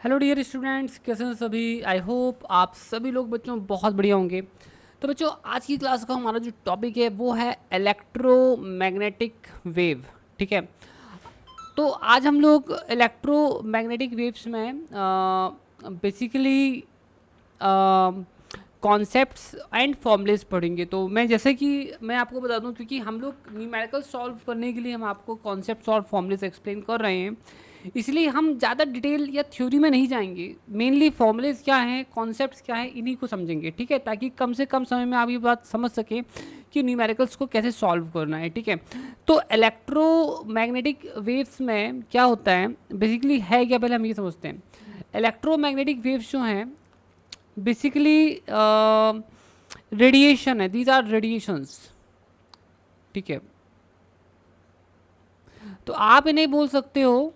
Hello dear students, कैसे हैं सभी। आई होप आप सभी लोग बच्चों बहुत बढ़िया होंगे। तो बच्चों, आज की क्लास का हमारा जो टॉपिक है वो है इलेक्ट्रोमैग्नेटिक वेव। ठीक है, तो आज हम लोग इलेक्ट्रोमैग्नेटिक वेव्स में बेसिकली कॉन्सेप्ट्स एंड फॉर्मूलेस पढ़ेंगे। तो मैं जैसे कि मैं आपको बता दूं, क्योंकि हम लोग न्यूमेरिकल सॉल्व करने के लिए हम आपको कॉन्सेप्ट्स और फॉर्मूलेस एक्सप्लेन कर रहे हैं, इसलिए हम ज़्यादा डिटेल या थ्योरी में नहीं जाएंगे। मेनली फॉर्मूलेस क्या हैं, कॉन्सेप्ट्स क्या हैं, इन्हीं को समझेंगे। ठीक है, ताकि कम से कम समय में आप ये बात समझ सकें कि न्यूमेरिकल्स को कैसे सॉल्व करना है। ठीक है, तो इलेक्ट्रोमैग्नेटिक वेव्स में क्या होता है, बेसिकली है क्या, पहले हम ये समझते हैं। इलेक्ट्रोमैग्नेटिक वेव्स जो हैं बेसिकली रेडिएशन है, दीज आर रेडिएशंस। ठीक है, तो आप इन्हें बोल सकते हो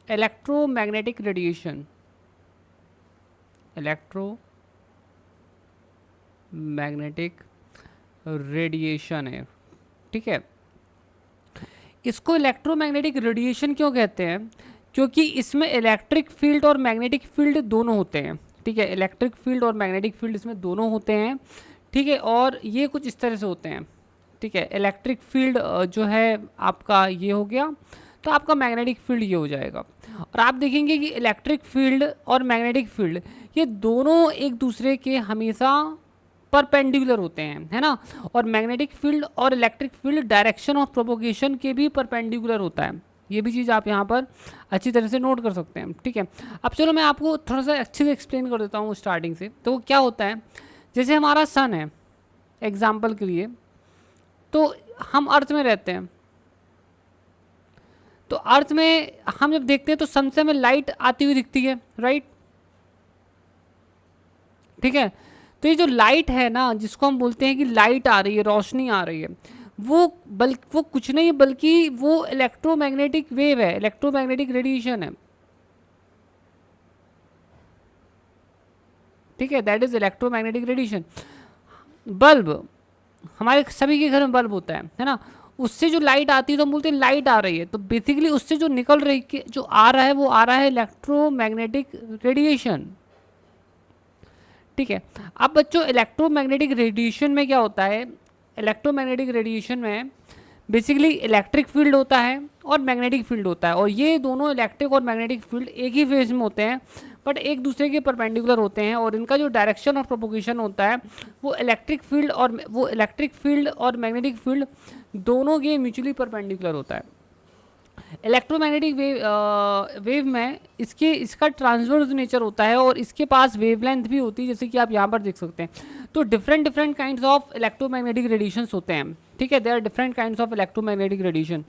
इलेक्ट्रोमैग्नेटिक रेडिएशन। इलेक्ट्रोमैग्नेटिक रेडिएशन है। ठीक है, इसको इलेक्ट्रोमैग्नेटिक रेडिएशन क्यों कहते हैं, क्योंकि इसमें इलेक्ट्रिक फील्ड और मैग्नेटिक फील्ड दोनों होते हैं। ठीक है, इलेक्ट्रिक फील्ड और मैग्नेटिक फील्ड इसमें दोनों होते हैं। ठीक है, और ये कुछ इस तरह से होते हैं। ठीक है, इलेक्ट्रिक फील्ड जो है आपका ये हो गया, तो आपका मैग्नेटिक फील्ड ये हो जाएगा। और आप देखेंगे कि इलेक्ट्रिक फील्ड और मैग्नेटिक फील्ड ये दोनों एक दूसरे के हमेशा परपेंडिकुलर होते हैं, है ना। और मैग्नेटिक फील्ड और electric field direction of propagation के भी परपेंडिकुलर होता है। ये भी चीज़ आप यहाँ पर अच्छी तरह से नोट कर सकते हैं। ठीक है, अब चलो मैं आपको थोड़ा सा अच्छे से एक्सप्लेन कर देता हूँ स्टार्टिंग से। तो क्या होता है, जैसे हमारा सन है एग्जाम्पल के लिए, तो हम अर्थ में रहते हैं। तो अर्थ में हम जब देखते हैं तो सन से हमें लाइट आती हुई दिखती है, राइट। ठीक है, तो ये जो लाइट है ना, जिसको हम बोलते हैं कि लाइट आ रही है, रोशनी आ रही है, वो कुछ नहीं बल्कि वो इलेक्ट्रोमैग्नेटिक वेव है, इलेक्ट्रोमैग्नेटिक रेडिएशन है। ठीक है, that is electromagnetic radiation. Bulb, हमारे सभी के घर में बल्ब होता है ना। उससे जो लाइट आती है तो हम बोलते हैं लाइट आ रही है, तो बेसिकली उससे जो निकल रही जो आ रहा है वो आ रहा है इलेक्ट्रोमैग्नेटिक रेडिएशन। ठीक है, अब बच्चों इलेक्ट्रोमैग्नेटिक रेडिएशन में क्या होता है, इलेक्ट्रोमैग्नेटिक रेडिएशन में बेसिकली इलेक्ट्रिक फील्ड होता है और मैग्नेटिक फील्ड होता है, और ये दोनों इलेक्ट्रिक और मैग्नेटिक फील्ड एक ही फेज में होते हैं, बट एक दूसरे के परपेंडिकुलर होते हैं। और इनका जो डायरेक्शन ऑफ प्रोपोगेशन होता है वो इलेक्ट्रिक फील्ड और मैग्नेटिक फील्ड दोनों के म्यूचुअली परपेंडिकुलर होता है। इलेक्ट्रोमैग्नेटिक वेव में इसका ट्रांसवर्स नेचर होता है, और इसके पास वेवलेंथ भी होती है, जैसे कि आप यहाँ पर देख सकते हैं। तो different different kinds of electromagnetic radiations होते हैं। ठीक है, there are different kinds of electromagnetic radiation.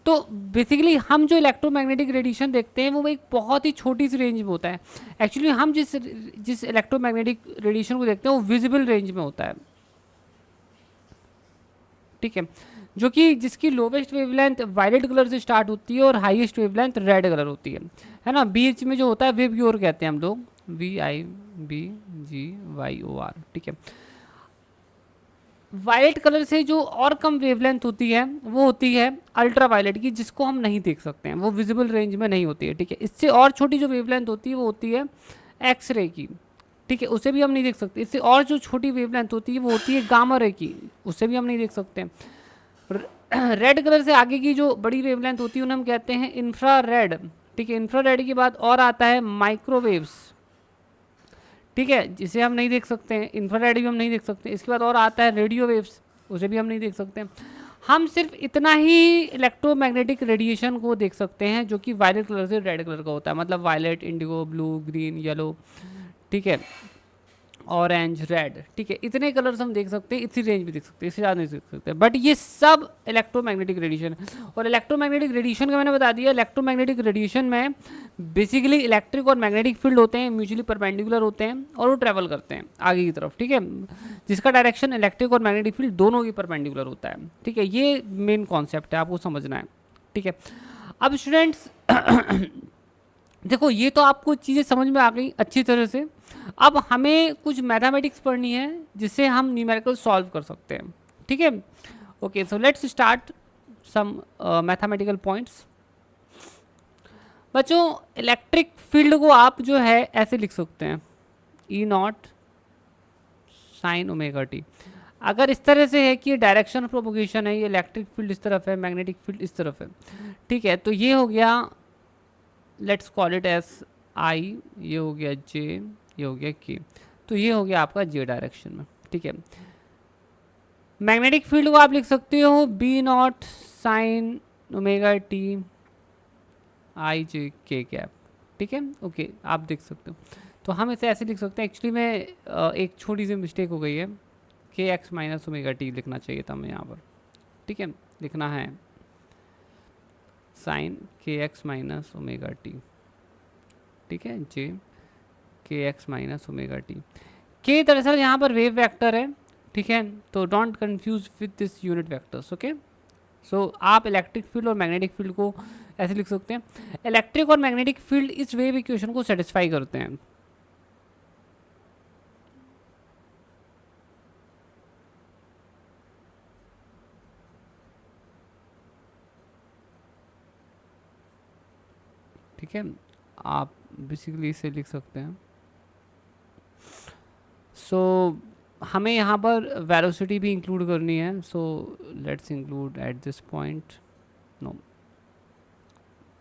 तो बेसिकली हम जो इलेक्ट्रोमैग्नेटिक रेडिएशन देखते हैं वो एक बहुत ही छोटी सी रेंज में होता है। एक्चुअली हम जिस जिस इलेक्ट्रोमैग्नेटिक रेडिएशन को देखते हैं वो विजिबल रेंज में होता है। ठीक है, जो कि जिसकी लोवेस्ट वेवलेंथ वायलेट कलर से स्टार्ट होती है और हाईएस्ट वेवलेंथ रेड कलर होती है ना। बीच में जो होता है वेव क्योर कहते हैं हम लोग, VIBGYOR। ठीक है, वायलेट कलर से जो और कम वेवलेंथ होती है वो होती है अल्ट्रा वायलेट की, जिसको हम नहीं देख सकते हैं, वो विजिबल रेंज में नहीं होती है। ठीक है, इससे और छोटी जो वेवलेंथ होती है वो होती है एक्सरे की। ठीक है, उसे भी हम नहीं देख सकते। इससे और जो छोटी वेवलेंथ होती है वो होती है गामा रे की, उसे भी हम नहीं देख सकते। रेड कलर से आगे की जो बड़ी वेवलेंथ होती है उन्हें हम कहते हैं इंफ्रारेड। ठीक है, इंफ्रारेड के बाद और आता है माइक्रोवेव्स। ठीक है, जिसे हम नहीं देख सकते हैं, इंफ्रारेड भी हम नहीं देख सकते। इसके बाद और आता है रेडियो वेव्स, उसे भी हम नहीं देख सकते। हम सिर्फ इतना ही इलेक्ट्रोमैग्नेटिक रेडिएशन को देख सकते हैं जो कि वायलेट कलर से रेड कलर का होता है, मतलब violet, indigo, blue, green, yellow. ठीक है, ऑरेंज, रेड। ठीक है, इतने कलर्स हम देख सकते हैं, इसी रेंज में देख सकते हैं, इससे ज़्यादा नहीं देख सकते। बट ये सब इलेक्ट्रोमैग्नेटिक रेडिएशन है। और इलेक्ट्रोमैग्नेटिक रेडिएशन का मैंने बता दिया, इलेक्ट्रोमैग्नेटिक रेडिएशन में बेसिकली इलेक्ट्रिक और मैग्नेटिक फील्ड होते हैं, म्यूचुअली परपेंडिकुलर होते हैं, और वो ट्रैवल करते हैं आगे की तरफ। ठीक है, जिसका डायरेक्शन इलेक्ट्रिक और मैग्नेटिक फील्ड दोनों की परपेंडिकुलर होता है। ठीक है, ये मेन कॉन्सेप्ट है, आपको समझना है। ठीक है, अब स्टूडेंट्स देखो, ये तो आपको चीज़ें समझ में आ गई अच्छी तरह से। अब हमें कुछ मैथमेटिक्स पढ़नी है जिससे हम न्यूमेरिकल सॉल्व कर सकते हैं। ठीक है, okay, so let's start some mathematical points. बच्चों इलेक्ट्रिक फील्ड को आप जो है ऐसे लिख सकते हैं, E not sine omega T. अगर इस तरह से है कि ये डायरेक्शन ऑफ प्रोपोगेशन है, ये इलेक्ट्रिक फील्ड इस तरफ है, मैग्नेटिक फील्ड इस तरफ है, ठीक है, तो ये हो गया, let's call it S I, ये हो गया जे, ये हो गया के, तो ये हो गया आपका जे डायरेक्शन में, ठीक है। मैग्नेटिक फील्ड को आप लिख सकते हो B not sine omega T I J K cap, ठीक है, ओके, आप देख सकते हो। तो हम इसे ऐसे लिख सकते हैं, एक्चुअली में एक छोटी सी मिस्टेक हो गई है, के एक्स माइनस ओमेगा टी लिखना चाहिए था हमें यहाँ पर, ठीक है, लिखना है साइन के एक्स माइनस ओमेगा टी, ठीक है, जे के एक्स माइनस ओमेगा टी। के दरअसल यहाँ पर वेव वेक्टर है, ठीक है, तो don't confuse with this unit vectors, okay. So आप इलेक्ट्रिक फील्ड और मैग्नेटिक फील्ड को ऐसे लिख सकते हैं, इलेक्ट्रिक और मैग्नेटिक फील्ड इस वेव इक्वेशन को सेटिस्फाई करते हैं। ठीक है, आप बेसिकली इसे लिख सकते हैं। सो हमें यहाँ पर वेलोसिटी भी इंक्लूड करनी है, so let's include at this point, no,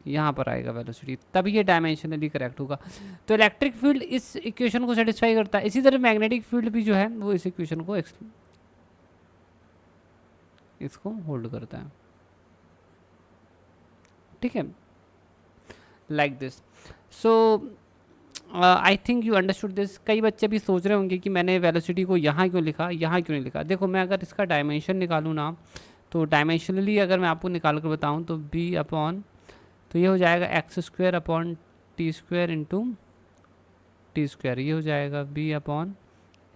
यहाँ पर आएगा वेलोसिटी, तभी ये डायमेंशनली करेक्ट होगा। तो इलेक्ट्रिक फील्ड इस इक्वेशन को सेटिस्फाई करता है, इसी तरह मैग्नेटिक फील्ड भी जो है वो इस इक्वेशन को इसको होल्ड करता है, ठीक है, like this. So I think you understood this. कई बच्चे भी सोच रहे होंगे कि मैंने वेलोसिटी को यहाँ क्यों लिखा, यहाँ क्यों नहीं लिखा। देखो मैं अगर इसका डायमेंशन निकालूँ ना, तो डायमेंशनली अगर मैं आपको निकाल कर बताऊँ तो बी अपॉन, तो ये हो जाएगा x square upon T square into T square, ये हो जाएगा बी अपॉन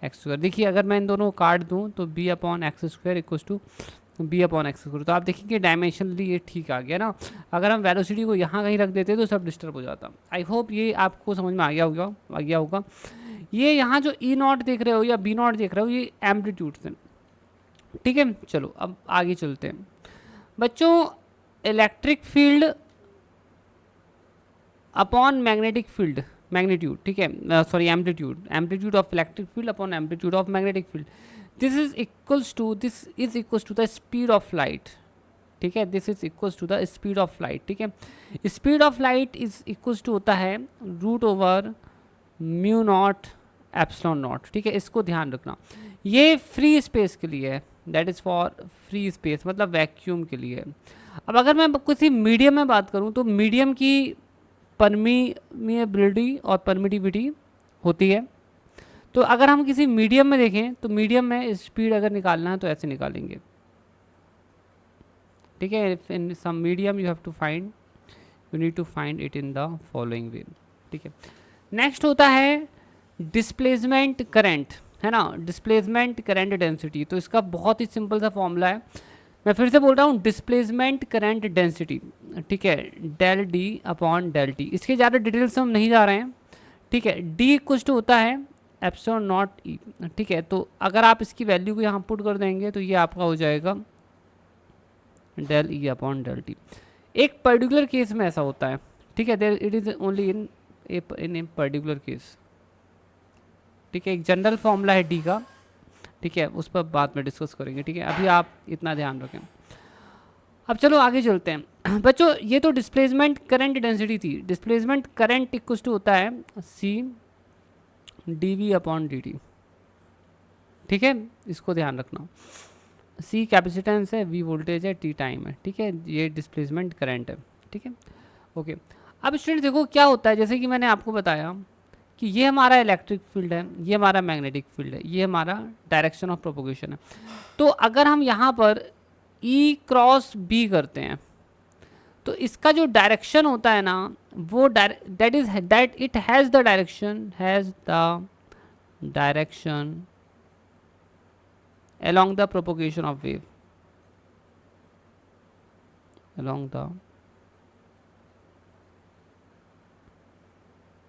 एक्स स्क्वायर। देखिए अगर मैं इन दोनों को काट दूँ तो B upon X square equal to B upon X square, तो आप देखेंगे डायमेंशनली ये ठीक आ गया ना। अगर हम वेलोसिटी को यहाँ कहीं रख देते तो सब डिस्टर्ब हो जाता। आई होप ये आपको समझ में आ गया होगा। ये यहाँ जो ई नॉट देख रहे हो या बी नॉट देख रहे हो, ये एम्पलीट्यूड्स हैं, ठीक है। चलो अब आगे चलते हैं बच्चों। Electric field upon magnetic field, magnitude, ठीक है, sorry amplitude of electric field upon amplitude of magnetic field, this is equals to the speed of light, ठीक है, this is equals to the speed of light, ठीक है। Speed of light is equals to होता है root over mu not epsilon naught, ठीक है, इसको ध्यान रखना। ये फ्री स्पेस के लिए है, that is for free space, मतलब वैक्यूम के लिए। अब अगर मैं किसी मीडियम में बात करूँ तो मीडियम की परमीएबिलिटी और परमिटिविटी होती है। तो अगर हम किसी मीडियम में देखें तो मीडियम में स्पीड अगर निकालना है तो ऐसे निकालेंगे, ठीक है। In some medium you need to find it in the following way, ठीक है। नेक्स्ट होता है डिस्प्लेसमेंट करंट, है ना, डिस्प्लेसमेंट करंट डेंसिटी। तो इसका बहुत ही सिंपल सा फॉर्मूला है, मैं फिर से बोल रहा हूँ, डिस्प्लेसमेंट करंट डेंसिटी, ठीक है, del D upon del T. इसके ज़्यादा डिटेल्स हम नहीं जा रहे हैं, ठीक है। डी कुछ तो होता है एप्सिलॉन नॉट ई, ठीक है। तो अगर आप इसकी वैल्यू को यहाँ पुट कर देंगे तो ये आपका हो जाएगा del E upon del T. एक पर्टिकुलर केस में ऐसा होता है, ठीक है, there it is only in a particular case, ठीक है। एक जनरल फॉर्मूला है डी का, ठीक है, उस पर बाद में डिस्कस करेंगे, ठीक है। अभी आप इतना ध्यान रखें। अब चलो आगे चलते हैं बच्चों। ये तो डिस्प्लेसमेंट करंट डेंसिटी थी। डिस्प्लेसमेंट करंट इक्वल टू होता है C D V upon D T, ठीक है, इसको ध्यान रखना। सी कैपेसिटेंस है, वी वोल्टेज है, टी टाइम है, ठीक है, ये डिस्प्लेसमेंट करंट है, ठीक है, ओके। अब स्टूडेंट देखो क्या होता है, जैसे कि मैंने आपको बताया कि ये हमारा इलेक्ट्रिक फील्ड है, ये हमारा मैग्नेटिक फील्ड है, ये हमारा डायरेक्शन ऑफ प्रोपोगेशन है। तो अगर हम यहाँ पर ई क्रॉस बी करते हैं तो इसका जो डायरेक्शन होता है ना, वो that it has the direction along the propagation of wave, along the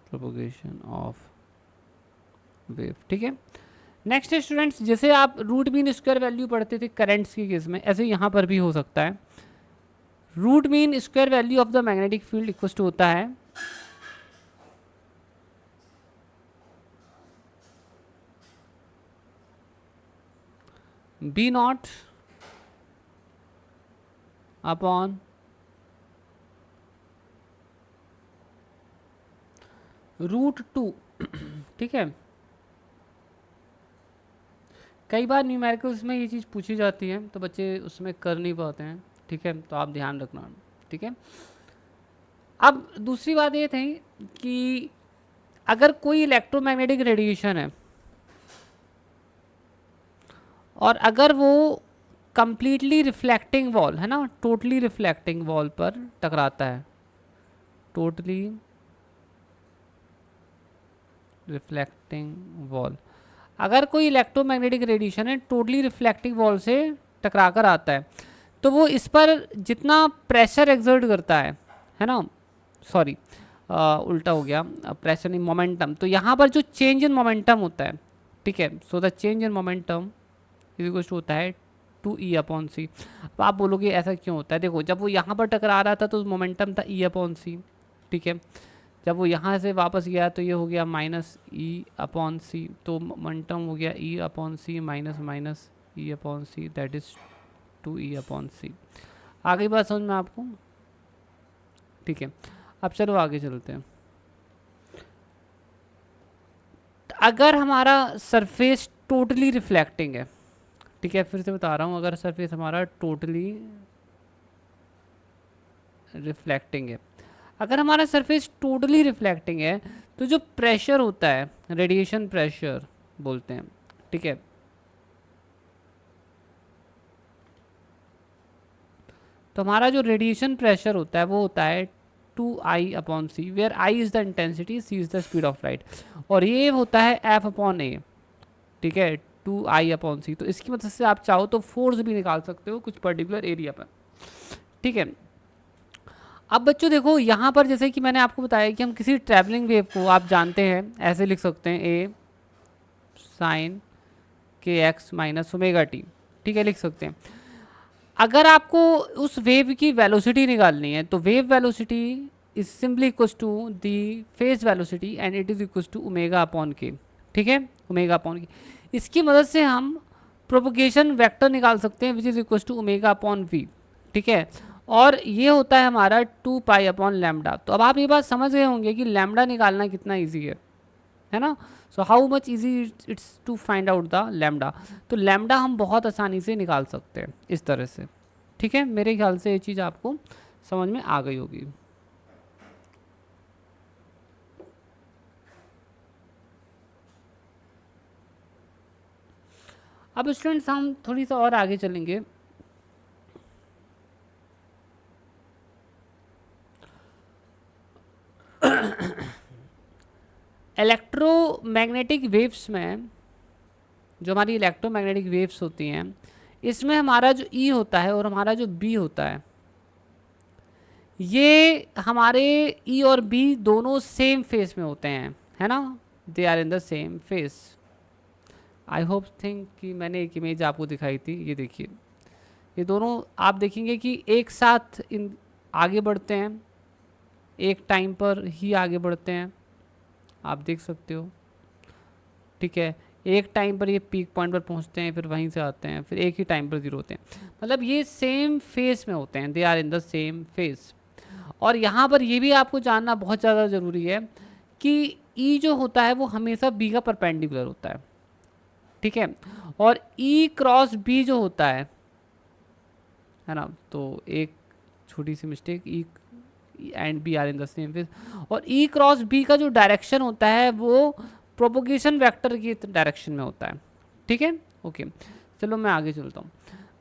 propagation of wave, ठीक है। नेक्स्ट है स्टूडेंट्स, जैसे आप रूट मीन स्क्वायर वैल्यू पढ़ते थे करंट्स के केस में, ऐसे यहाँ पर भी हो सकता है। Root mean square value of the magnetic field equal to होता है बी नॉट अपॉन √2। ठीक है, कई बार न्यूमेरिकल्स में ये चीज़ पूछी जाती है तो बच्चे उसमें कर नहीं पाते हैं। ठीक है, तो आप ध्यान रखना। ठीक है, अब दूसरी बात ये थी कि अगर कोई इलेक्ट्रोमैग्नेटिक रेडिएशन है और अगर वो कंप्लीटली रिफ्लेक्टिंग वॉल है ना, टोटली रिफ्लेक्टिंग वॉल पर टकराता है, टोटली रिफ्लेक्टिंग वॉल, अगर कोई इलेक्ट्रोमैग्नेटिक रेडिएशन है टोटली रिफ्लेक्टिंग वॉल से टकरा कर आता है, तो वो इस पर जितना प्रेशर एक्सर्ट करता है ना, सॉरी उल्टा हो गया, प्रेशर नहीं, मोमेंटम, तो यहाँ पर जो चेंज इन मोमेंटम होता है, ठीक है, so the change in momentum is equal to होता है 2E/c। अब आप बोलोगे ऐसा क्यों होता है, देखो जब वो यहाँ पर टकरा रहा था तो मोमेंटम था E/c। ठीक है, जब वो यहाँ से वापस गया तो ये हो गया -E/c, तो मोमेंटम हो गया E/c minus E/c, that is 2E/c। आ गई बात समझ में आपको? ठीक है, अब चलो आगे चलते हैं। अगर हमारा सरफेस टोटली रिफ्लेक्टिंग है, ठीक है, फिर से बता रहा हूँ, अगर सरफेस हमारा टोटली रिफ्लेक्टिंग है, अगर हमारा सरफेस टोटली रिफ्लेक्टिंग है तो जो प्रेशर होता है, रेडिएशन प्रेशर बोलते हैं, ठीक है, तो हमारा जो रेडिएशन प्रेशर होता है वो होता है 2I/c, where I is the intensity, C is the speed of light, और ये होता है F/A। ठीक है, 2I/c, तो इसकी मदद से आप चाहो तो फोर्स भी निकाल सकते हो कुछ पर्टिकुलर एरिया पर। ठीक है, अब बच्चों देखो यहाँ पर जैसे कि मैंने आपको बताया कि हम किसी ट्रैवलिंग वेव को आप जानते हैं ऐसे लिख सकते हैं A sin kx minus omega T. ठीक है, लिख सकते हैं। अगर आपको उस वेव की वेलोसिटी निकालनी है तो wave velocity is simply equal to the phase velocity and it is equal to ω/k। ठीक है, ω/k, इसकी मदद से हम प्रोपोगेशन वेक्टर निकाल सकते हैं which is equal to ω/v। ठीक है, और ये होता है हमारा 2π/λ। तो अब आप ये बात समझ गए होंगे कि लैम्डा निकालना कितना ईजी है ना। So how much easy it's to find out the lambda. तो लैम्डा हम बहुत आसानी से निकाल सकते हैं इस तरह से। ठीक है, मेरे ख्याल से ये चीज़ आपको समझ में आ गई होगी। अब स्टूडेंट्स हम थोड़ी सा और आगे चलेंगे। इलेक्ट्रोमैग्नेटिक वेव्स में, जो हमारी इलेक्ट्रोमैग्नेटिक वेव्स होती हैं, इसमें हमारा जो E होता है और हमारा जो B होता है, ये हमारे E और B दोनों सेम फेस में होते हैं, है ना, they are in the same phase. I hope think कि मैंने एक इमेज आपको दिखाई थी, ये देखिए, ये दोनों आप देखेंगे कि एक साथ इन आगे बढ़ते हैं, एक टाइम पर ही आगे बढ़ते हैं, आप देख सकते हो। ठीक है, एक टाइम पर ये पीक पॉइंट पर पहुंचते हैं, फिर वहीं से आते हैं, फिर एक ही टाइम पर ज़ीरो होते हैं, मतलब ये सेम फेस में होते हैं, they are in the same phase. और यहाँ पर ये भी आपको जानना बहुत ज़्यादा ज़रूरी है कि ई जो होता है वो हमेशा बी का परपेंडिकुलर होता है। ठीक है, और ई क्रॉस बी जो होता है ना, तो एक छोटी सी mistake, E and B are in the same phase, और ई क्रॉस बी का जो डायरेक्शन होता है वो प्रोपोगेशन वेक्टर की डायरेक्शन में होता है। ठीक है, ओके, चलो मैं आगे चलता हूँ।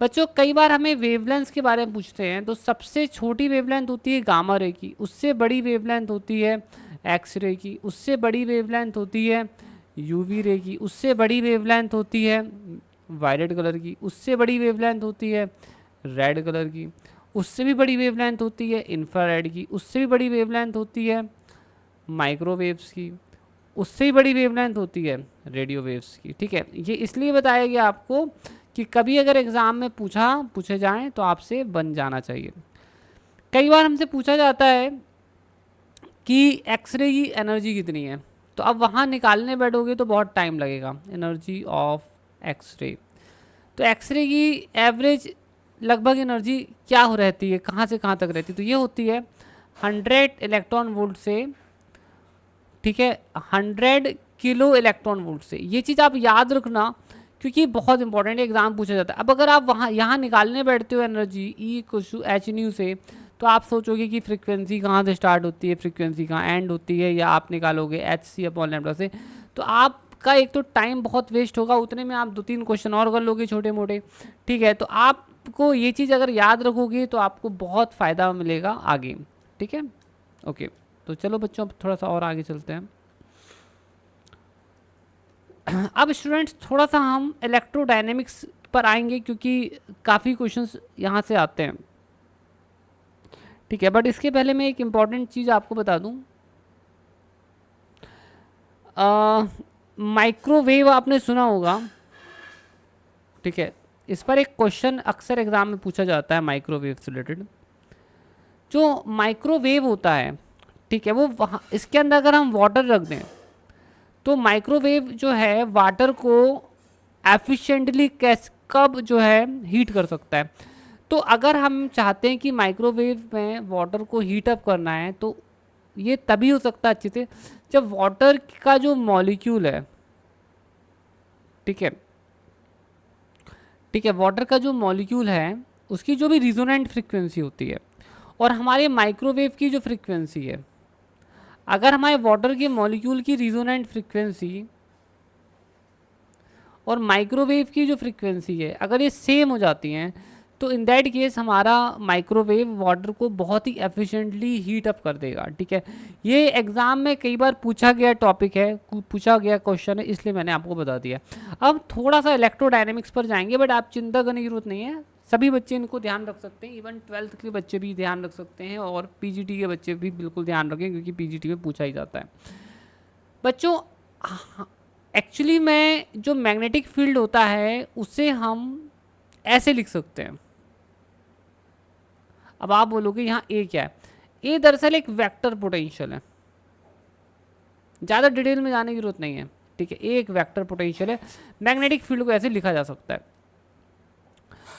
बच्चों कई बार हमें वेवलेंथ के बारे में पूछते हैं, तो सबसे छोटी वेवलेंथ होती है गामा रे की, उससे बड़ी वेवलेंथ होती है एक्स रे की, उससे बड़ी वेवलेंथ होती है यूवी रे की, उससे बड़ी वेवलेंथ होती है वायलेट कलर की, उससे बड़ी वेवलेंथ होती है रेड कलर की, उससे भी बड़ी वेवलेंथ होती है इंफ्रारेड की, उससे भी बड़ी वेवलेंथ होती है माइक्रोवेव्स की, उससे ही बड़ी वेवलेंथ होती है रेडियो वेव्स की। ठीक है, ये इसलिए बताया गया आपको कि कभी अगर एग्ज़ाम में पूछे जाएं तो आपसे बन जाना चाहिए। कई बार हमसे पूछा जाता है कि एक्सरे की एनर्जी कितनी है, तो अब वहाँ निकालने बैठोगे तो बहुत टाइम लगेगा, एनर्जी ऑफ एक्सरे। तो एक्सरे की एवरेज लगभग एनर्जी क्या हो रहती है, कहाँ से कहाँ तक रहती है, तो ये होती है 100 इलेक्ट्रॉन वोल्ट से, ठीक है, 100 किलो इलेक्ट्रॉन वोल्ट से। ये चीज़ आप याद रखना क्योंकि बहुत इंपॉर्टेंट एग्जाम पूछा जाता है। अब अगर आप वहाँ यहाँ निकालने बैठते हो एनर्जी E=h से, तो आप सोचोगे कि फ्रीक्वेंसी कहाँ से स्टार्ट होती है, फ्रीक्वेंसी कहाँ एंड होती है, या आप निकालोगे hc/λ से, तो आपका एक तो टाइम बहुत वेस्ट होगा, उतने में आप 2-3 क्वेश्चन और कर लोगे छोटे मोटे, ठीक है। तो आपको ये चीज़ अगर याद रखोगे तो आपको बहुत फ़ायदा मिलेगा आगे, ठीक है। ओके, तो चलो बच्चों अब थोड़ा सा और आगे चलते हैं। अब स्टूडेंट्स थोड़ा सा हम इलेक्ट्रोडायनेमिक्स पर आएंगे क्योंकि काफ़ी क्वेश्चंस यहाँ से आते हैं, ठीक है। बट इसके पहले मैं एक इम्पॉर्टेंट चीज़ आपको बता दूँ, माइक्रोवेव आपने सुना होगा, ठीक है। इस पर एक क्वेश्चन अक्सर एग्जाम में पूछा जाता है माइक्रोवेव से रिलेटेड। जो माइक्रोवेव होता है, ठीक है, वो वहाँ इसके अंदर अगर हम वाटर रख दें तो माइक्रोवेव जो है वाटर को एफिशिएंटली कब जो है हीट कर सकता है। तो अगर हम चाहते हैं कि माइक्रोवेव में वाटर को हीट अप करना है तो ये तभी हो सकता है अच्छे से जब वाटर का जो मॉलिक्यूल है, ठीक है, ठीक है, वाटर का जो मॉलिक्यूल है उसकी जो भी रिजोनेंट फ्रीक्वेंसी होती है और हमारे माइक्रोवेव की जो फ्रीक्वेंसी है, अगर हमारे वाटर के मॉलिक्यूल की रिजोनेंट फ्रीक्वेंसी और माइक्रोवेव की जो फ्रीक्वेंसी है अगर ये सेम हो जाती हैं तो इन दैट केस हमारा माइक्रोवेव वाटर को बहुत ही एफिशिएंटली हीट अप कर देगा, ठीक है। ये एग्ज़ाम में कई बार पूछा गया टॉपिक है, पूछा गया क्वेश्चन है, इसलिए मैंने आपको बता दिया। अब थोड़ा सा इलेक्ट्रोडायनेमिक्स पर जाएंगे, बट आप चिंता करने की जरूरत नहीं है, सभी बच्चे इनको ध्यान रख सकते हैं, इवन 12th के बच्चे भी ध्यान रख सकते हैं और पीजीटी के बच्चे भी बिल्कुल ध्यान रखें क्योंकि पीजीटी में पूछा ही जाता है। बच्चों एक्चुअली में जो मैग्नेटिक फील्ड होता है उसे हम ऐसे लिख सकते हैं। अब आप बोलोगे यहाँ ए क्या है, ए दरअसल एक वेक्टर पोटेंशियल है, ज़्यादा डिटेल में जाने की जरूरत नहीं है, ठीक है। ए एक वेक्टर पोटेंशियल है, मैग्नेटिक फील्ड को ऐसे लिखा जा सकता है।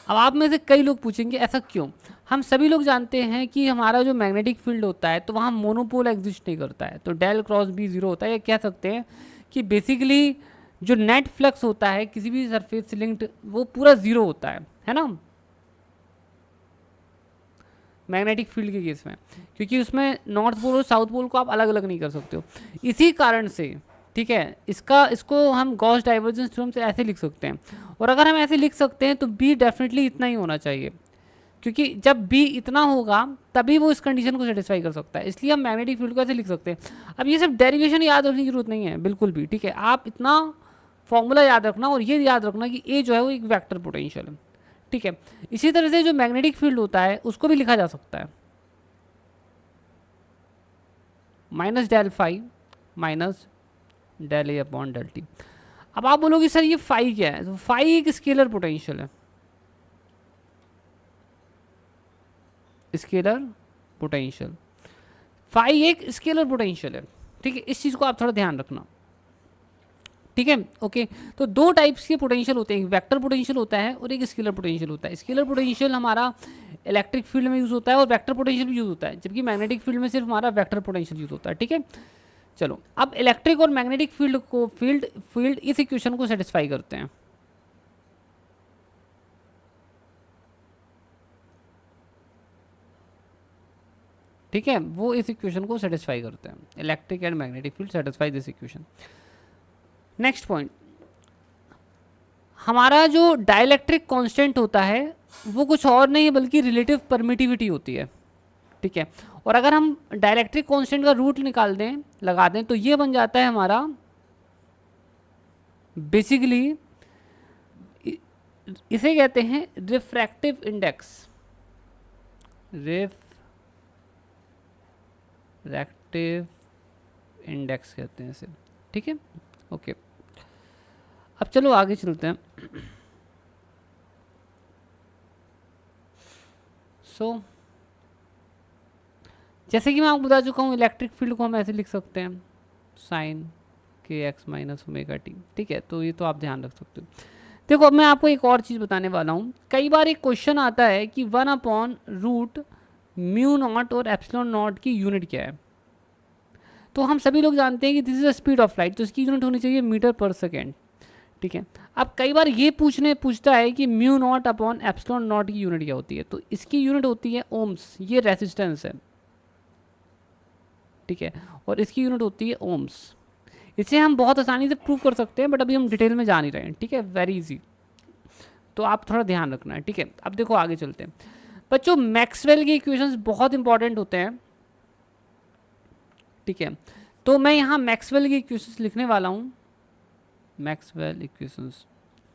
अब आप में से कई लोग पूछेंगे ऐसा क्यों। हम सभी लोग जानते हैं कि हमारा जो मैग्नेटिक फील्ड होता है तो वहाँ मोनोपोल एग्जिस्ट नहीं करता है, तो डेल क्रॉस बी जीरो होता है, या कह सकते हैं कि बेसिकली जो नेट फ्लक्स होता है किसी भी सरफेस से लिंक्ड वो पूरा जीरो होता है ना, मैग्नेटिक फील्ड के केस में, क्योंकि उसमें नॉर्थ पोल और साउथ पोल को आप अलग अलग नहीं कर सकते हो। इसी कारण से, ठीक है, इसको हम गॉस डाइवर्जेंस थ्योरम से ऐसे लिख सकते हैं। और अगर हम ऐसे लिख सकते हैं तो बी डेफिनेटली इतना ही होना चाहिए, क्योंकि जब बी इतना होगा तभी वो इस कंडीशन को सेटिस्फाई कर सकता है, इसलिए हम मैग्नेटिक फील्ड को ऐसे लिख सकते हैं। अब ये सब डेरिवेशन याद रखने की जरूरत नहीं है बिल्कुल भी, ठीक है। आप इतना फॉर्मूला याद रखना और ये याद रखना कि ए जो है वो एक वेक्टर पोटेंशियल है, ठीक है। इसी तरह से जो मैग्नेटिक फील्ड होता है उसको भी लिखा जा सकता है minus del phi minus del A upon del T. अब आप बोलोगे सर ये फाई क्या है, तो फाई एक स्केलर पोटेंशियल है, स्केलर पोटेंशियल, फाई एक स्केलर पोटेंशियल है, ठीक है। इस चीज़ को आप थोड़ा ध्यान रखना, ठीक है, ओके। तो दो टाइप्स के पोटेंशियल होते हैं, एक वेक्टर पोटेंशियल होता है और एक स्केलर पोटेंशियल होता है। स्केलर पोटेंशियल हमारा इलेक्ट्रिक फील्ड में यूज़ होता है और वेक्टर पोटेंशियल भी यूज़ होता है, जबकि मैग्नेटिक फील्ड में सिर्फ हमारा वेक्टर पोटेंशियल यूज़ होता है, ठीक है। चलो अब इलेक्ट्रिक और मैग्नेटिक फील्ड इस इक्वेशन को सेटिस्फाई करते हैं, ठीक है, वो इस इक्वेशन को सेटिस्फाई करते हैं। Electric and magnetic field satisfy this equation. Next point, हमारा जो डाइलेक्ट्रिक कांस्टेंट होता है वो कुछ और नहीं है बल्कि रिलेटिव परमिटिविटी होती है, ठीक है। और अगर हम डाइलेक्ट्रिक कांस्टेंट का रूट निकाल दें, लगा दें, तो ये बन जाता है हमारा बेसिकली, इसे कहते हैं रिफ्रैक्टिव इंडेक्स, रिफ्रैक्टिव इंडेक्स कहते हैं इसे, ठीक है, ओके। अब चलो आगे चलते हैं। जैसे कि मैं आपको बता चुका हूँ इलेक्ट्रिक फील्ड को हम ऐसे लिख सकते हैं साइन के एक्स माइनस ओमेगा टी, ठीक है, तो ये तो आप ध्यान रख सकते हो। देखो अब मैं आपको एक और चीज़ बताने वाला हूँ। कई बार एक क्वेश्चन आता है कि 1/रूट म्यू नॉट और एप्सिलॉन नॉट की यूनिट क्या है। तो हम सभी लोग जानते हैं कि this is the speed of light, तो इसकी यूनिट होनी चाहिए मीटर पर सेकेंड। ठीक है। अब कई बार ये पूछता है कि mu naught upon epsilon not की यूनिट क्या होती है, तो इसकी यूनिट होती है ओम्स, ये रेजिस्टेंस है। ठीक है। और इसकी यूनिट होती है ओम्स। इसे हम बहुत आसानी से प्रूव कर सकते हैं, बट अभी हम डिटेल में जा नहीं रहे हैं। ठीक है, वेरी इजी, तो आप थोड़ा ध्यान रखना है। ठीक है, अब देखो आगे चलते हैं बच्चों। मैक्सवेल के इक्वेशंस बहुत इंपॉर्टेंट होते हैं। ठीक है, तो मैं यहाँ मैक्सवेल के इक्वेशंस लिखने वाला हूँ, मैक्सवेल इक्वेशंस।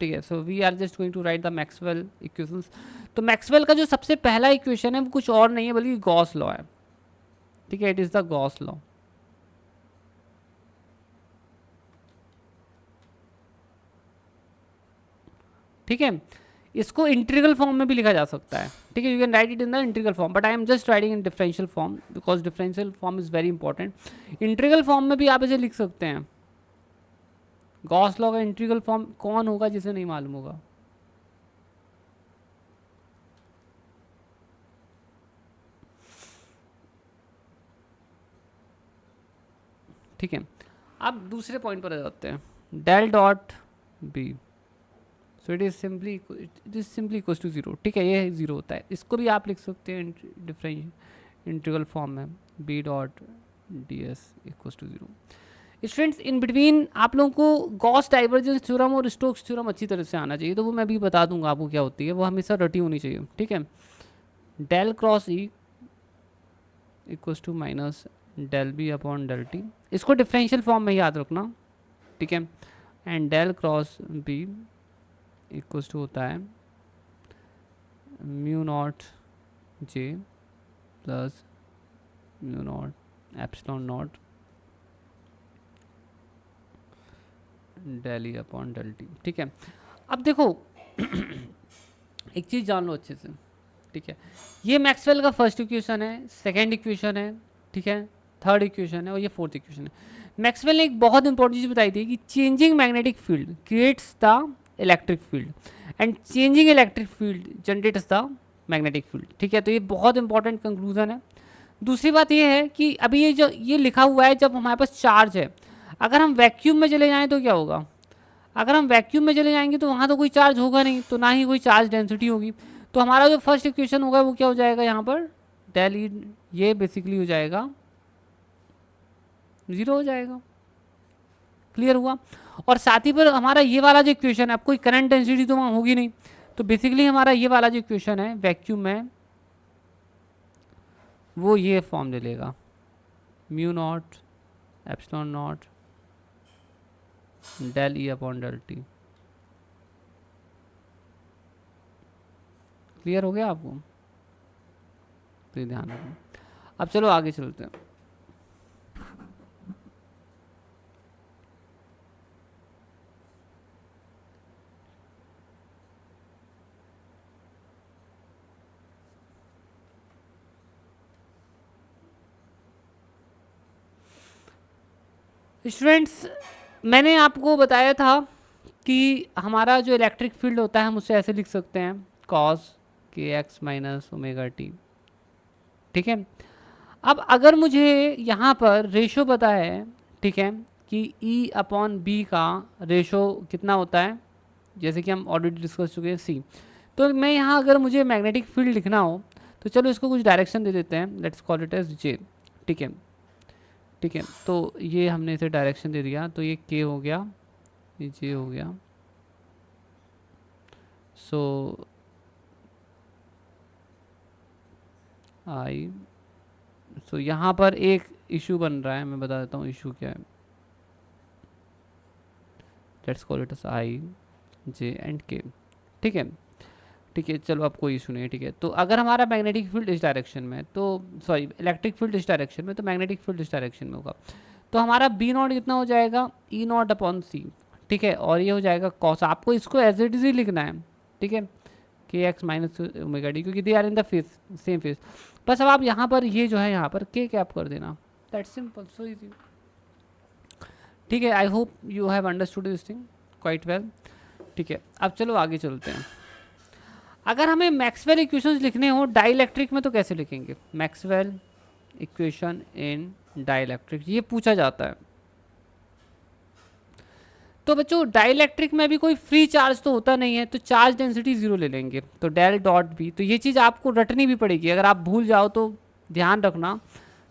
ठीक है, so we are just going to write the Maxwell equations. तो मैक्सवेल का जो सबसे पहला इक्वेशन है वो कुछ और नहीं है बल्कि गॉस लॉ है। ठीक है, it is the Gauss law. ठीक है, इसको इंटीग्रल फॉर्म में भी लिखा जा सकता है। ठीक है, you can write it in the integral form, but I am just writing in differential form because differential form is very important. Integral form में भी आप इसे लिख सकते हैं। गॉस लॉ का इंटीग्रल फॉर्म कौन होगा जिसे नहीं मालूम होगा? ठीक है, अब दूसरे पॉइंट पर आ जाते हैं। Del dot B, so it is simply equal to zero. ठीक है, ये जीरो होता है, इसको भी आप लिख सकते हैं डिफरेंशियल इंटीग्रल फॉर्म में, B dot D S equal to zero. Students in between आप लोगों को गॉस डाइवर्जेंस थ्योरम और स्टोक्स थ्योरम अच्छी तरह से आना चाहिए, तो वो मैं भी बता दूंगा आपको क्या होती है, वो हमेशा रटी होनी चाहिए। ठीक है, del cross E equal to minus del B upon del T, इसको डिफरेंशियल फॉर्म में याद रखना। ठीक है, and del cross B equal to होता है mu not J plus mu not epsilon not del E upon del T. ठीक है, अब देखो एक चीज़ जान लो अच्छे से। ठीक है, ये मैक्सवेल का फर्स्ट इक्वेशन है, सेकंड इक्वेशन है, ठीक है, थर्ड इक्वेशन है और ये फोर्थ इक्वेशन है। मैक्सवेल ने एक बहुत इंपॉर्टेंट चीज़ बताई थी कि changing magnetic field creates the electric field and changing electric field generates the magnetic field. ठीक है, तो ये बहुत इंपॉर्टेंट कंक्लूजन है। दूसरी बात ये है कि अभी ये लिखा हुआ है जब हमारे पास चार्ज है, अगर हम वैक्यूम में चले जाएं तो क्या होगा? अगर हम वैक्यूम में चले जाएंगे तो वहाँ तो कोई चार्ज होगा नहीं, तो ना ही कोई चार्ज डेंसिटी होगी। तो हमारा जो फर्स्ट इक्वेशन होगा वो क्या हो जाएगा यहाँ पर, डेल ई, ये बेसिकली हो जाएगा जीरो हो जाएगा। क्लियर हुआ? और साथ ही पर हमारा ये वाला जो इक्वेशन है, अब कोई करंट डेंसिटी तो वहाँ होगी नहीं, तो बेसिकली हमारा ये वाला जो इक्वेशन है वैक्यूम में वो ये फॉर्म ले लेगा, mu not epsilon not del E upon del T. Clear हो गया आपको? तो ये ध्यान रखना। अब चलो आगे चलते हैं। स्टूडेंट्स, मैंने आपको बताया था कि हमारा जो इलेक्ट्रिक फील्ड होता है हम उसे ऐसे लिख सकते हैं, कॉस के एक्स माइनस ओमेगा टी। ठीक है, अब अगर मुझे यहाँ पर रेशो पता है, ठीक है, कि E अपॉन बी का रेशो कितना होता है, जैसे कि हम ऑलरेडी डिस्कस चुके हैं सी, तो मैं यहाँ अगर मुझे मैग्नेटिक फील्ड लिखना हो तो चलो इसको कुछ डायरेक्शन दे देते हैं, लेट्स कॉल इट एज जे। ठीक है, ठीक है, तो ये हमने इसे डायरेक्शन दे दिया, तो ये के हो गया, ये जे हो गया। सो आई, सो यहाँ पर एक इशू बन रहा है, मैं बता देता हूँ इशू क्या है। Let's call it S I J and के। ठीक है, ठीक है, चलो अब कोई इशू नहीं है। ठीक है, तो अगर हमारा मैग्नेटिक फील्ड इस डायरेक्शन में, तो सॉरी इलेक्ट्रिक फील्ड इस डायरेक्शन में, तो मैग्नेटिक फील्ड इस डायरेक्शन में होगा, तो हमारा बी नॉट कितना हो जाएगा, ई नॉट अपॉन सी। ठीक है, और ये हो जाएगा कॉस, आपको इसको एज इट इज ही लिखना है। ठीक है, के एक्स माइनस ओमेगा डी, क्योंकि they are in the phase, same phase. बस अब आप यहाँ पर ये जो है यहाँ पर के कैप कर देना, दैट्स सिंपल, सो इजी। ठीक है, I hope you have understood this thing quite well. ठीक है, अब चलो आगे चलते हैं। अगर हमें मैक्सवेल इक्वेशंस लिखने हो डाइलेक्ट्रिक में तो कैसे लिखेंगे? मैक्सवेल इक्वेशन इन डाइलेक्ट्रिक, ये पूछा जाता है। तो बच्चों डाइलेक्ट्रिक में भी कोई फ्री चार्ज तो होता नहीं है, तो चार्ज डेंसिटी जीरो ले लेंगे, तो डेल डॉट बी। तो ये चीज़ आपको रटनी भी पड़ेगी, अगर आप भूल जाओ तो ध्यान रखना,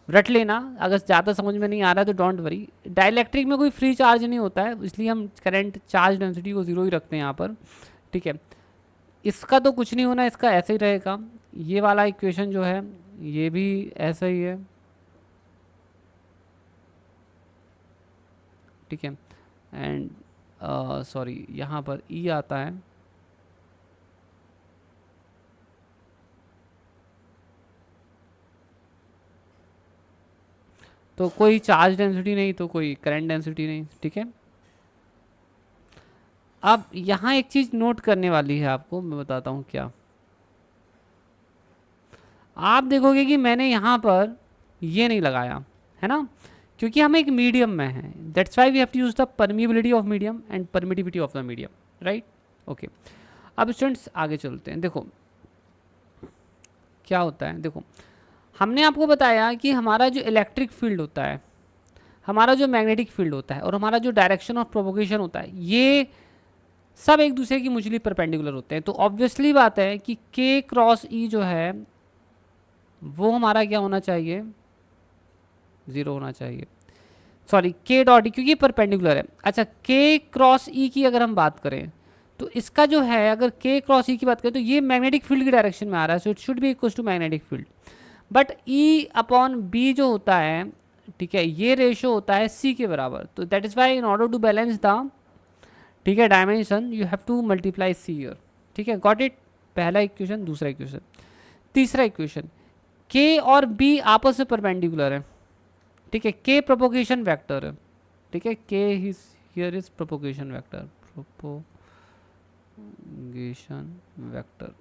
रट लेना। अगर ज़्यादा समझ में नहीं आ रहा है तो डोंट वरी। डाइलेक्ट्रिक में कोई फ्री चार्ज नहीं होता है, इसलिए हम करंट चार्ज डेंसिटी को जीरो ही रखते हैं यहाँ पर, ठीक है। इसका तो कुछ नहीं होना, इसका ऐसे ही रहेगा। ये वाला इक्वेशन जो है ये भी ऐसा ही है, ठीक है। एंड सॉरी यहाँ पर ई आता है, तो कोई चार्ज डेंसिटी नहीं तो कोई करंट डेंसिटी नहीं, ठीक है। अब यहाँ एक चीज़ नोट करने वाली है आपको, मैं बताता हूँ क्या। आप देखोगे कि मैंने यहाँ पर ये नहीं लगाया है ना, क्योंकि हम एक मीडियम में हैं, that's why we have to use the permeability of medium and permittivity of the medium, right, okay. अब स्टूडेंट्स आगे चलते हैं। देखो क्या होता है, देखो हमने आपको बताया कि हमारा जो इलेक्ट्रिक फील्ड होता है, हमारा जो मैग्नेटिक फील्ड होता है, और हमारा जो डायरेक्शन ऑफ प्रोपोगेशन होता है, ये सब एक दूसरे की म्यूचुअली परपेंडिकुलर होते हैं। तो ऑब्वियसली बात है कि के क्रॉस ई जो है वो हमारा क्या होना चाहिए, ज़ीरो होना चाहिए, सॉरी के डॉट ई, क्योंकि परपेंडिकुलर है। अच्छा, के क्रॉस ई की अगर हम बात करें तो इसका जो है, अगर के क्रॉस ई की बात करें तो ये मैग्नेटिक फील्ड की डायरेक्शन में आ रहा है, so it should be equal to magnetic field. But E upon B जो होता है, ठीक है, ये रेशो होता है सी के बराबर। तो that is why in order to balance the, ठीक है, dimension, you have to multiply C here, ठीक है, गॉट इट। पहला इक्वेशन, दूसरा इक्वेशन, तीसरा इक्वेशन, के और बी आपस में परपेंडिकुलर है, ठीक है, के प्रोपोगेशन वेक्टर है, ठीक है, के here is propagation vector, propagation vector.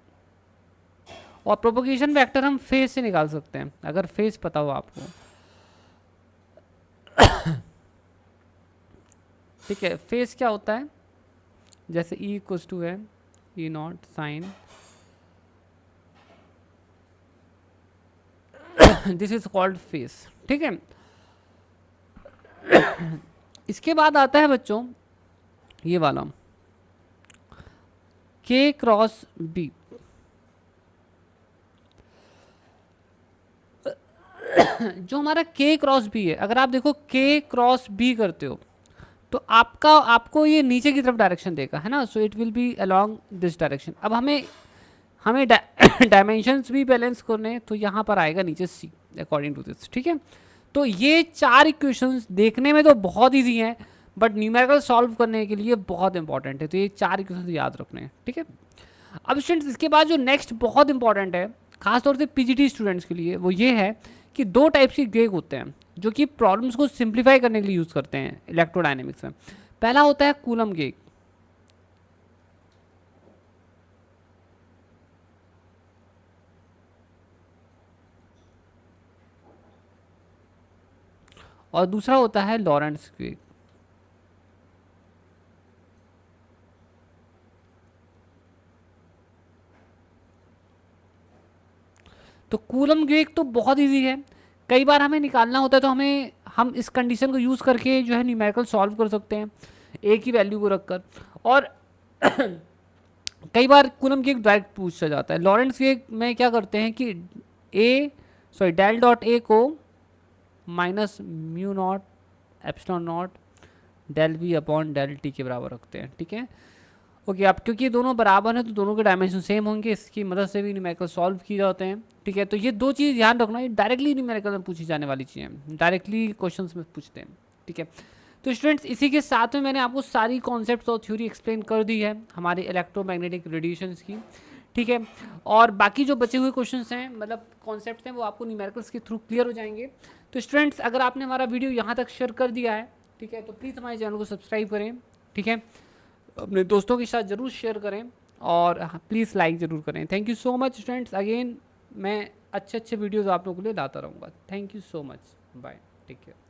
और प्रोपोगेशन वेक्टर हम फेज से निकाल सकते हैं, अगर फेज पता हो आपको, ठीक है। फेज क्या होता है, जैसे ई इक्वल्स टू है E not sine, this is called phase, ठीक है। इसके बाद आता है बच्चों ये वाला के क्रॉस बी। जो हमारा के क्रॉस बी है, अगर आप देखो के क्रॉस बी करते हो तो आपको ये नीचे की तरफ डायरेक्शन देगा, है ना, so it will be along this direction. अब हमें डायमेंशंस भी बैलेंस करने, तो यहाँ पर आएगा नीचे सी अकॉर्डिंग टू दिस, ठीक है। तो ये चार इक्वेशंस देखने में तो बहुत ईजी हैं, बट न्यूमेरिकल सॉल्व करने के लिए बहुत इंपॉर्टेंट है, तो ये चार इक्वेशंस याद रखने हैं, ठीक है। अब स्टूडेंट्स इसके बाद जो नेक्स्ट बहुत इंपॉर्टेंट है खासतौर से पीजीटी स्टूडेंट्स के लिए, वो ये है कि दो टाइप्स के गेग होते हैं जो कि प्रॉब्लम्स को सिंप्लीफाई करने के लिए यूज़ करते हैं इलेक्ट्रोडायनेमिक्स में। पहला होता है कूलम गेग, और दूसरा होता है लॉरेंट्ज गेग। तो कूलम गेग तो बहुत इजी है, कई बार हमें निकालना होता है तो हम इस कंडीशन को यूज़ करके जो है न्यूमेरिकल सॉल्व कर सकते हैं ए की वैल्यू को रखकर, और कई बार कूलम गेग डायरेक्ट पूछा जाता है। लॉरेंट्ज गेग में क्या करते हैं कि डेल डॉट ए को minus mu not epsilon not del V upon del T के बराबर रखते हैं, ठीक है, ओके। अब क्योंकि ये दोनों बराबर हैं तो दोनों के डायमेंशन सेम होंगे, इसकी मदद से भी न्यूमेरिकल सॉल्व किए जाते हैं, ठीक है। तो ये दो चीज़ ध्यान रखना, ये डायरेक्टली न्यूमेरिकल में पूछी जाने वाली चीज़ें, डायरेक्टली क्वेश्चंस में पूछते हैं, ठीक है। तो स्टूडेंट्स इसी के साथ में मैंने आपको सारी कॉन्सेप्ट्स और थ्योरी एक्सप्लेन कर दी है हमारे इलेक्ट्रोमैग्नेटिक रेडिएशंस की, ठीक है। और बाकी जो बचे हुए क्वेश्चंस हैं, मतलब कॉन्सेप्ट्स हैं, वो आपको न्यूमेरिकल्स के थ्रू क्लियर हो जाएंगे। तो स्टूडेंट्स अगर आपने हमारा वीडियो यहाँ तक शेयर कर दिया है, ठीक है, तो प्लीज़ हमारे चैनल को सब्सक्राइब करें, ठीक है, अपने दोस्तों के साथ ज़रूर शेयर करें, और प्लीज़ लाइक ज़रूर करें। Thank you so much students, again मैं अच्छे वीडियोज़ आप लोगों के लिए लाता रहूँगा। Thank you so much, bye, take care.